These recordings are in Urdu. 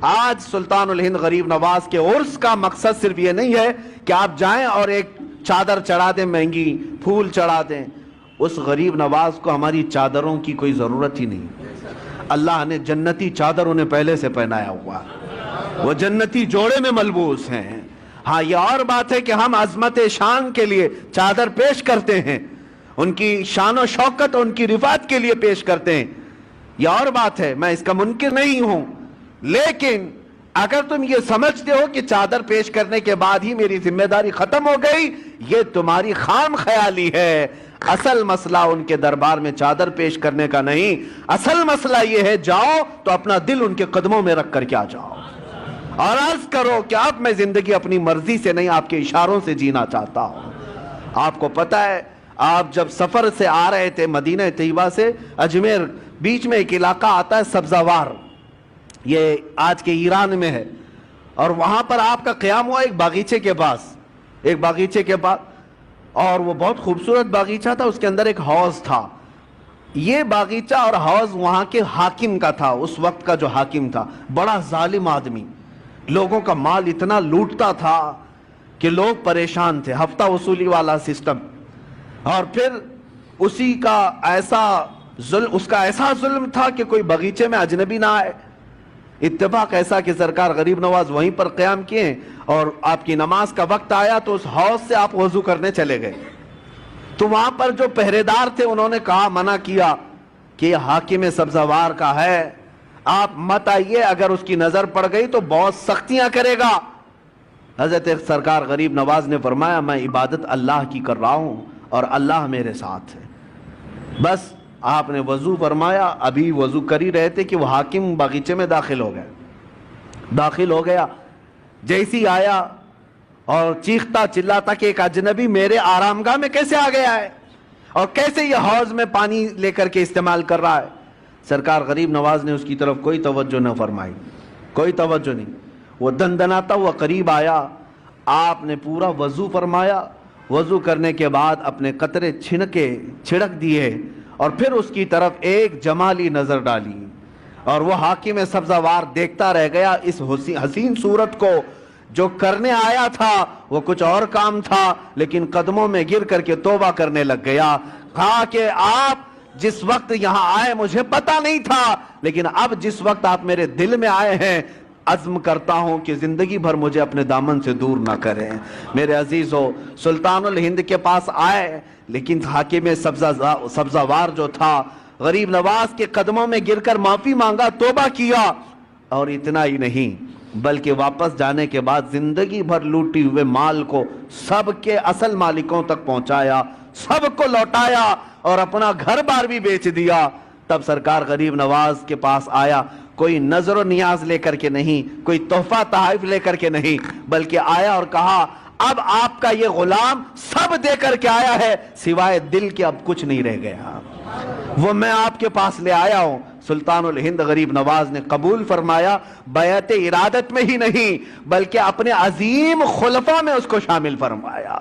آج سلطان الہند غریب نواز کے عرس کا مقصد صرف یہ نہیں ہے کہ آپ جائیں اور ایک چادر چڑھا دیں مہنگی، پھول چڑھا دیں. اس غریب نواز کو ہماری چادروں کی کوئی ضرورت ہی نہیں. اللہ نے جنتی چادر انہیں پہلے سے پہنایا ہوا، وہ جنتی جوڑے میں ملبوس ہیں. ہاں یہ اور بات ہے کہ ہم عظمت شان کے لیے چادر پیش کرتے ہیں، ان کی شان و شوکت اور ان کی رفعت کے لیے پیش کرتے ہیں، یہ اور بات ہے، میں اس کا منکر نہیں ہوں. لیکن اگر تم یہ سمجھتے ہو کہ چادر پیش کرنے کے بعد ہی میری ذمہ داری ختم ہو گئی، یہ تمہاری خام خیالی ہے. اصل مسئلہ ان کے دربار میں چادر پیش کرنے کا نہیں، اصل مسئلہ یہ ہے جاؤ تو اپنا دل ان کے قدموں میں رکھ کر کے آ جاؤ اور عرض کرو کہ اب میں زندگی اپنی مرضی سے نہیں، آپ کے اشاروں سے جینا چاہتا ہوں. آپ کو پتہ ہے آپ جب سفر سے آ رہے تھے مدینہ طیبہ سے اجمیر، بیچ میں ایک علاقہ آتا ہے سبزوار، یہ آج کے ایران میں ہے، اور وہاں پر آپ کا قیام ہوا ایک باغیچے کے پاس، اور وہ بہت خوبصورت باغیچہ تھا. اس کے اندر ایک حوض تھا. یہ باغیچہ اور حوض وہاں کے حاکم کا تھا، اس وقت کا جو حاکم تھا، بڑا ظالم آدمی، لوگوں کا مال اتنا لوٹتا تھا کہ لوگ پریشان تھے. ہفتہ وصولی والا سسٹم. اور پھر اس کا ایسا ظلم تھا کہ کوئی باغیچے میں اجنبی نہ آئے. اتفاق ایسا کہ سرکار غریب نواز وہیں پر قیام کیے اور آپ کی نماز کا وقت آیا تو اس حوض سے آپ وضو کرنے چلے گئے. تو وہاں پر جو پہرے دار تھے انہوں نے کہا، منع کیا کہ یہ حاکم سبزوار کا ہے، آپ مت آئیے، اگر اس کی نظر پڑ گئی تو بہت سختیاں کرے گا. حضرت سرکار غریب نواز نے فرمایا، میں عبادت اللہ کی کر رہا ہوں اور اللہ میرے ساتھ ہے. بس آپ نے وضو فرمایا، ابھی وضو کر ہی رہے تھے کہ وہ حاکم باغیچے میں داخل ہو گیا. جیسی آیا اور چیختا چلاتا کہ ایک اجنبی میرے آرامگاہ میں کیسے آ گیا ہے اور کیسے یہ حوض میں پانی لے کر کے استعمال کر رہا ہے. سرکار غریب نواز نے اس کی طرف کوئی توجہ نہ فرمائی، کوئی توجہ نہیں. وہ دندناتا ہوا قریب آیا، آپ نے پورا وضو فرمایا. وضو کرنے کے بعد اپنے قطرے چھڑک دیے اور پھر اس کی طرف ایک جمالی نظر ڈالی، اور وہ حاکم سبزوار دیکھتا رہ گیا اس حسین صورت کو. جو کرنے آیا تھا وہ کچھ اور کام تھا، لیکن قدموں میں گر کر کے توبہ کرنے لگ گیا. کہا کہ آپ جس وقت یہاں آئے مجھے پتا نہیں تھا، لیکن اب جس وقت آپ میرے دل میں آئے ہیں عزم کرتا ہوں کہ زندگی بھر مجھے اپنے دامن سے دور نہ کریں. میرے عزیزو، سلطان الہند کے پاس آئے، لیکن حاکم سبزوار جو تھا غریب نواز کے قدموں میں گر کر معافی مانگا، توبہ کیا. اور اتنا ہی نہیں بلکہ واپس جانے کے بعد زندگی بھر لوٹی ہوئے مال کو سب کے اصل مالکوں تک پہنچایا، سب کو لوٹایا اور اپنا گھر بار بھی بیچ دیا. تب سرکار غریب نواز کے پاس آیا، کوئی نظر و نیاز لے کر کے نہیں، کوئی تحفہ تحائف لے کر کے نہیں، بلکہ آیا اور کہا، اب آپ کا یہ غلام سب دے کر کے آیا ہے، سوائے دل کے اب کچھ نہیں رہ گیا، وہ میں آپ کے پاس لے آیا ہوں. سلطان الہند غریب نواز نے قبول فرمایا، بیعت ارادت میں ہی نہیں بلکہ اپنے عظیم خلفاء میں اس کو شامل فرمایا،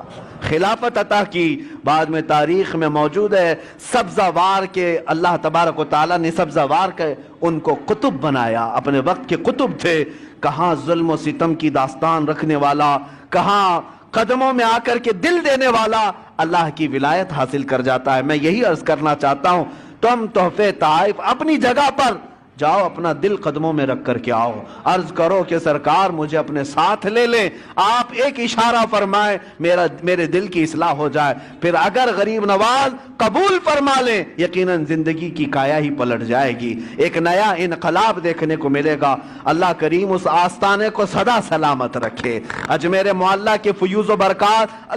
خلافت عطا کی. بعد میں تاریخ میں موجود ہے سبزوار کے اللہ تبارک و تعالیٰ نے سبزوار کے ان کو قطب بنایا، اپنے وقت کے قطب تھے. کہاں ظلم و ستم کی داستان رکھنے والا، کہاں قدموں میں آ کر کے دل دینے والا اللہ کی ولایت حاصل کر جاتا ہے. میں یہی عرض کرنا چاہتا ہوں، تم تحفے تحائف اپنی جگہ پر، جاؤ اپنا دل قدموں میں رکھ کر کے آؤ، عرض کرو کہ سرکار مجھے اپنے ساتھ لے لیں، آپ ایک اشارہ فرمائیں میرے دل کی اصلاح ہو جائے. پھر اگر غریب نواز قبول فرما لیں، یقیناً زندگی کی کایا ہی پلٹ جائے گی، ایک نیا انقلاب دیکھنے کو ملے گا. اللہ کریم اس آستانے کو سدا سلامت رکھے. اجمیر معلیٰ کے فیوز و برکات